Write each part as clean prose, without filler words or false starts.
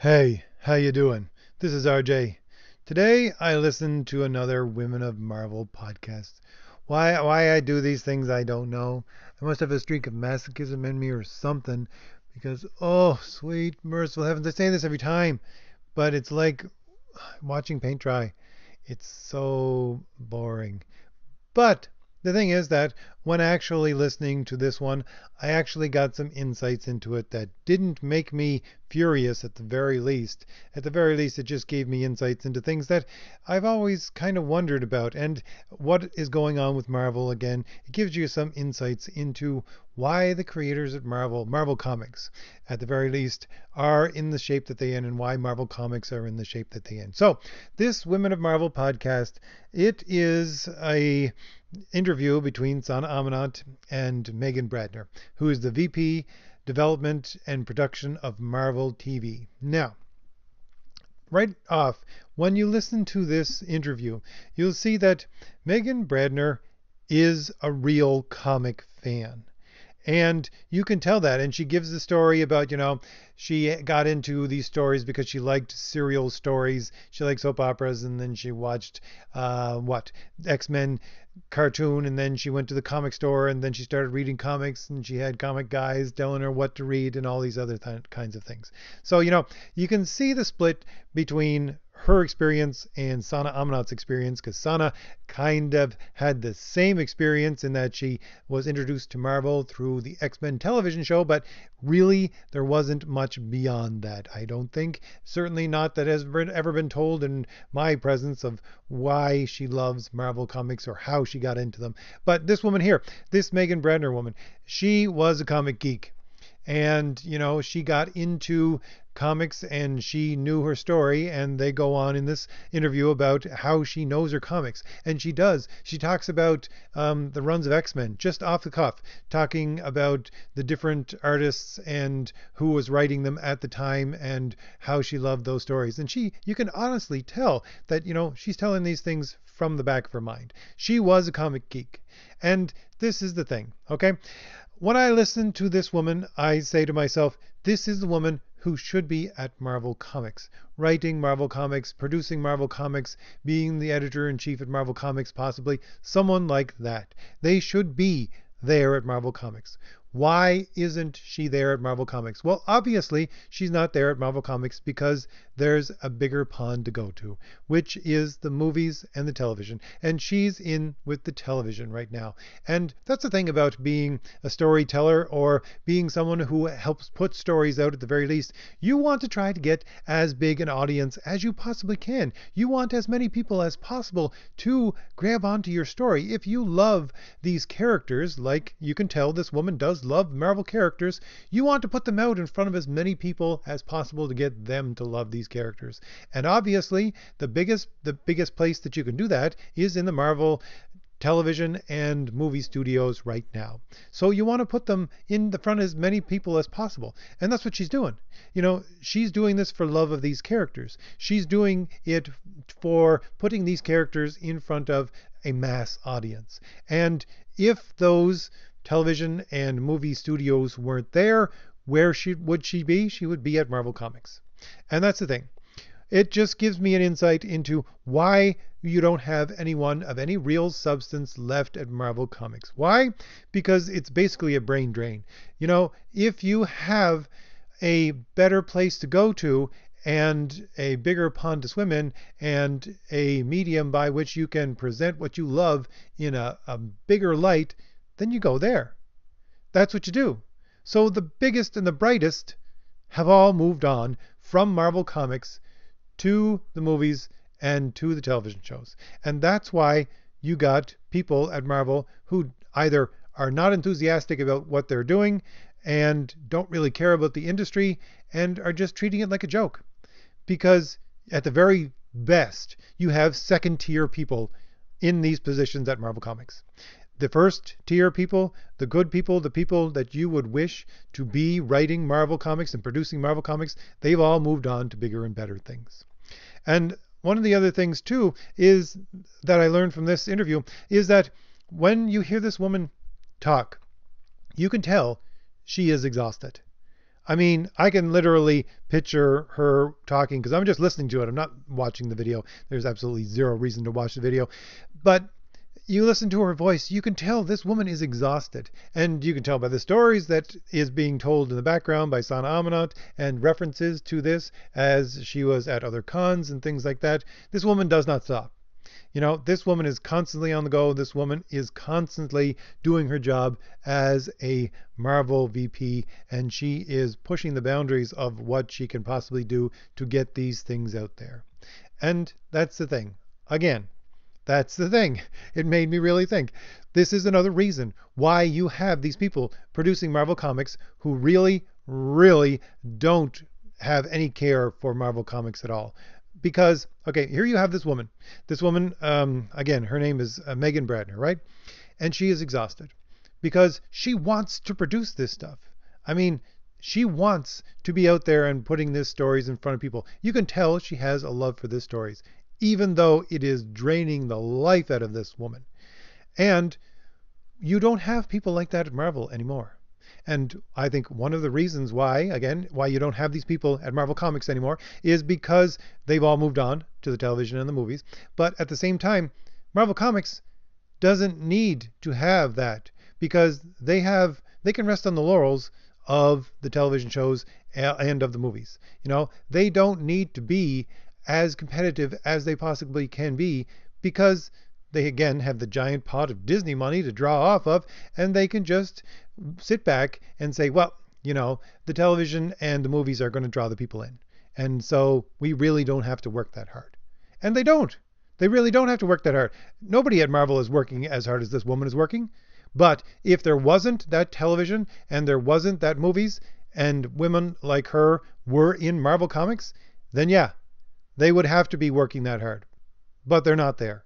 Hey, how you doing? This is RJ. Today I listened to another Women of Marvel podcast. Why I do these things I don't know. I must have a streak of masochism in me or something because oh, sweet merciful heavens, I say this every time, but it's like watching paint dry. It's so boring. But the thing is that when actually listening to this one, I actually got some insights into it that didn't make me furious at the very least. At the very least, it just gave me insights into things that I've always kind of wondered about and what is going on with Marvel again. It gives you some insights into why the creators at Marvel Comics, at the very least, are in the shape that they in and why Marvel Comics are in the shape that they in. So, this Women of Marvel podcast, it is a interview between Sana Amanat and Megan Bradner, who is the VP Development and Production of Marvel TV. Now, right off, when you listen to this interview, you'll see that Megan Bradner is a real comic fan. And you can tell that. And she gives the story about, she got into these stories because she liked serial stories. She liked soap operas. And then she watched, X-Men cartoon. And then she went to the comic store. And then she started reading comics. And she had comic guys telling her what to read and all these other kinds of things. So, you can see the split between her experience and Sana Amanat's experience, because Sana kind of had the same experience in that she was introduced to Marvel through the X-Men television show, but really there wasn't much beyond that. I don't think, certainly not that has ever been told in my presence of why she loves Marvel comics or how she got into them. But this woman here, this Megan Bradner woman, she was a comic geek. And, she got into comics and she knew her story. And they go on in this interview about how she knows her comics. And she does. She talks about the runs of X-Men just off the cuff, talking about the different artists and who was writing them at the time and how she loved those stories. And you can honestly tell that, she's telling these things from the back of her mind. She was a comic geek. And this is the thing, okay? When I listen to this woman, I say to myself, this is the woman who should be at Marvel Comics, writing Marvel Comics, producing Marvel Comics, being the editor-in-chief at Marvel Comics, possibly. Someone like that. They should be there at Marvel Comics. Why isn't she there at Marvel Comics? Well, obviously, she's not there at Marvel Comics because there's a bigger pond to go to, which is the movies and the television. And she's in with the television right now. And that's the thing about being a storyteller or being someone who helps put stories out at the very least. You want to try to get as big an audience as you possibly can. You want as many people as possible to grab onto your story. If you love these characters, like you can tell this woman does love Marvel characters, you want to put them out in front of as many people as possible to get them to love these characters. And obviously, the biggest place that you can do that is in the Marvel television and movie studios right now. So you want to put them in the front of as many people as possible. And that's what she's doing. She's doing this for love of these characters. She's doing it for putting these characters in front of a mass audience. And if those television and movie studios weren't there, where would she be? She would be at Marvel Comics. And that's the thing. It just gives me an insight into why you don't have anyone of any real substance left at Marvel Comics. Why? Because it's basically a brain drain. If you have a better place to go to and a bigger pond to swim in and a medium by which you can present what you love in a bigger light, then you go there. That's what you do. So the biggest and the brightest have all moved on from Marvel Comics to the movies and to the television shows. And that's why you got people at Marvel who either are not enthusiastic about what they're doing and don't really care about the industry and are just treating it like a joke. Because at the very best, you have second-tier people in these positions at Marvel Comics. The first tier people, the good people, the people that you would wish to be writing Marvel Comics and producing Marvel Comics, they've all moved on to bigger and better things. And one of the other things too is that I learned from this interview is that when you hear this woman talk, you can tell she is exhausted. I mean, I can literally picture her talking because I'm just listening to it. I'm not watching the video. There's absolutely zero reason to watch the video. But you listen to her voice, you can tell this woman is exhausted. And you can tell by the stories that is being told in the background by Sana Amanat and references to this as she was at other cons and things like that. This woman does not stop. You know, this woman is constantly on the go. This woman is constantly doing her job as a Marvel VP, and she is pushing the boundaries of what she can possibly do to get these things out there. And that's the thing. Again, that's the thing. It made me really think. This is another reason why you have these people producing Marvel Comics who really, really don't have any care for Marvel Comics at all. Because, okay, here you have this woman. This woman, again, her name is Megan Bradner, right? And she is exhausted because she wants to produce this stuff. I mean, she wants to be out there and putting these stories in front of people. You can tell she has a love for these stories, even though it is draining the life out of this woman. And you don't have people like that at Marvel anymore. And I think one of the reasons why, again, why you don't have these people at Marvel Comics anymore is because they've all moved on to the television and the movies. But at the same time, Marvel Comics doesn't need to have that because they can rest on the laurels of the television shows and of the movies. You know, they don't need to be as competitive as they possibly can be because they again have the giant pot of Disney money to draw off of, and they can just sit back and say, well, you know, the television and the movies are going to draw the people in. And so we really don't have to work that hard. And they don't. They really don't have to work that hard. Nobody at Marvel is working as hard as this woman is working. But if there wasn't that television and there wasn't that movies and women like her were in Marvel Comics, then yeah, they would have to be working that hard. But they're not there,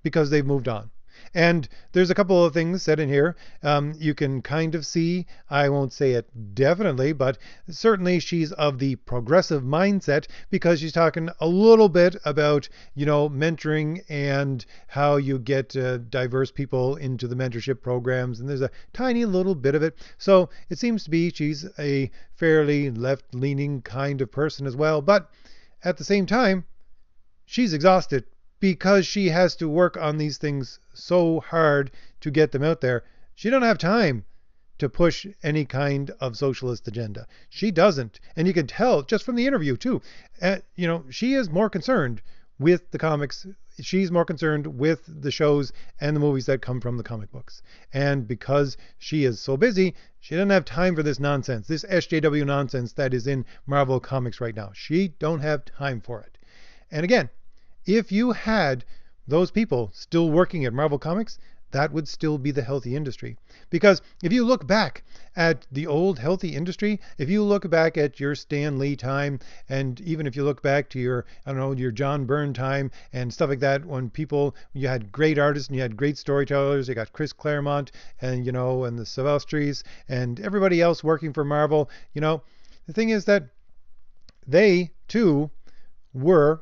because they've moved on. And there's a couple of things said in here. You can kind of see, I won't say it definitely, but certainly she's of the progressive mindset because she's talking a little bit about, you know, mentoring and how you get diverse people into the mentorship programs. And there's a tiny little bit of it. So it seems to be she's a fairly left-leaning kind of person as well. But at the same time, she's exhausted because she has to work on these things so hard to get them out there. She don't have time to push any kind of socialist agenda. She doesn't. And you can tell just from the interview too. You know, she is more concerned with the comics. She's more concerned with the shows and the movies that come from the comic books. And because she is so busy, she doesn't have time for this nonsense, this SJW nonsense that is in Marvel Comics right now. She don't have time for it. And again, if you had those people still working at Marvel Comics, that would still be the healthy industry. Because if you look back at the old healthy industry, if you look back at your Stan Lee time, and even if you look back to your, I don't know, your John Byrne time and stuff like that, when you had great artists and you had great storytellers, you got Chris Claremont and, you know, and the Silvestris and everybody else working for Marvel, you know, the thing is that they too were,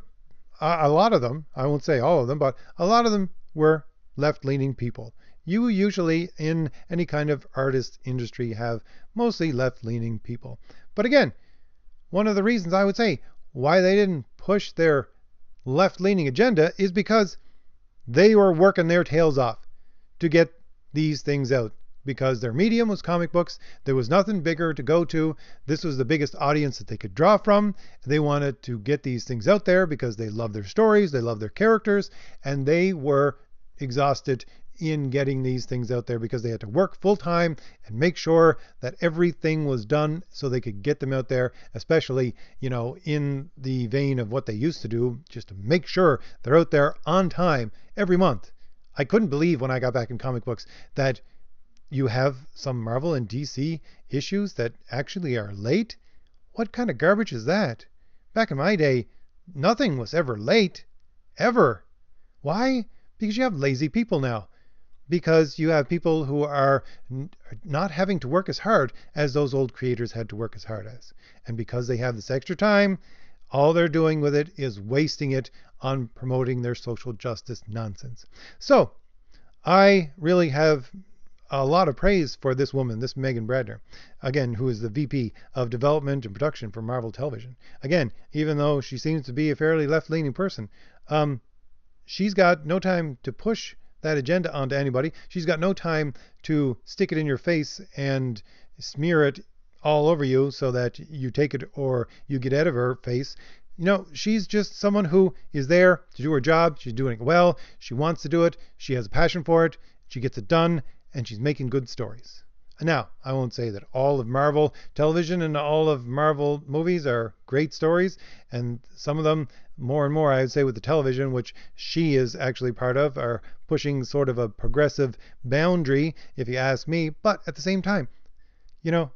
a lot of them, I won't say all of them, but a lot of them were left-leaning people. You usually in any kind of artist industry have mostly left-leaning people. But again, one of the reasons I would say why they didn't push their left-leaning agenda is because they were working their tails off to get these things out. Because their medium was comic books, there was nothing bigger to go to. This was the biggest audience that they could draw from. They wanted to get these things out there because they love their stories, they love their characters, and they were exhausted in getting these things out there because they had to work full time and make sure that everything was done so they could get them out there, especially, you know, in the vein of what they used to do, just to make sure they're out there on time every month. I couldn't believe when I got back in comic books that you have some Marvel and DC issues that actually are late? What kind of garbage is that? Back in my day, nothing was ever late. Ever. Why? Because you have lazy people now. Because you have people who are not having to work as hard as those old creators had to work as hard as. And because they have this extra time, all they're doing with it is wasting it on promoting their social justice nonsense. So, I really have a lot of praise for this woman, this Megan Bradner, again, who is the VP of Development and Production for Marvel Television. Again, even though she seems to be a fairly left-leaning person, she's got no time to push that agenda onto anybody. She's got no time to stick it in your face and smear it all over you so that you take it or you get out of her face. You know, she's just someone who is there to do her job. She's doing it well. She wants to do it. She has a passion for it. She gets it done, and she's making good stories. Now, I won't say that all of Marvel television and all of Marvel movies are great stories, and some of them, more and more, I would say with the television, which she is actually part of, are pushing sort of a progressive boundary, if you ask me. But at the same time, you know,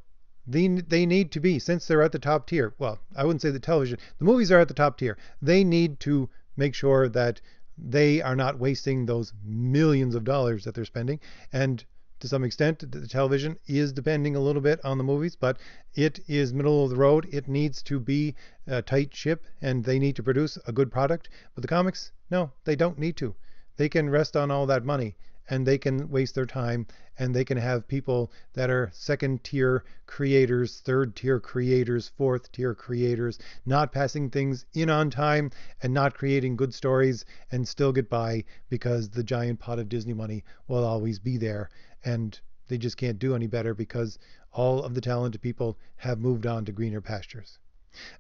they need to be, since they're at the top tier. Well, I wouldn't say the television. The movies are at the top tier. They need to make sure that they are not wasting those millions of dollars that they're spending. And to some extent, the television is depending a little bit on the movies, but it is middle of the road. It needs to be a tight ship, and they need to produce a good product. But the comics, no, they don't need to. They can rest on all that money, and they can waste their time, and they can have people that are second-tier creators, third-tier creators, fourth-tier creators, not passing things in on time and not creating good stories and still get by because the giant pot of Disney money will always be there, and they just can't do any better because all of the talented people have moved on to greener pastures.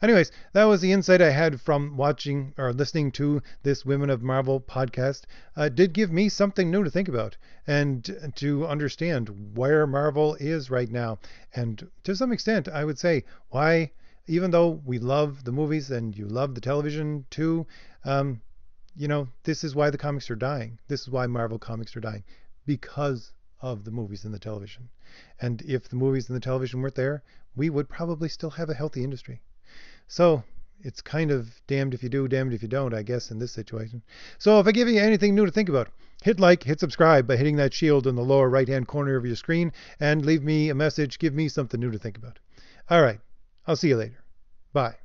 Anyways, that was the insight I had from watching or listening to this Women of Marvel podcast. It did give me something new to think about and to understand where Marvel is right now. And to some extent, I would say why, even though we love the movies and you love the television too, you know, this is why the comics are dying. This is why Marvel comics are dying, because of the movies and the television. And if the movies and the television weren't there, we would probably still have a healthy industry. So it's kind of damned if you do, damned if you don't, I guess, in this situation. So if I give you anything new to think about, hit like, hit subscribe by hitting that shield in the lower right-hand corner of your screen, and leave me a message. Give me something new to think about. All right. I'll see you later. Bye.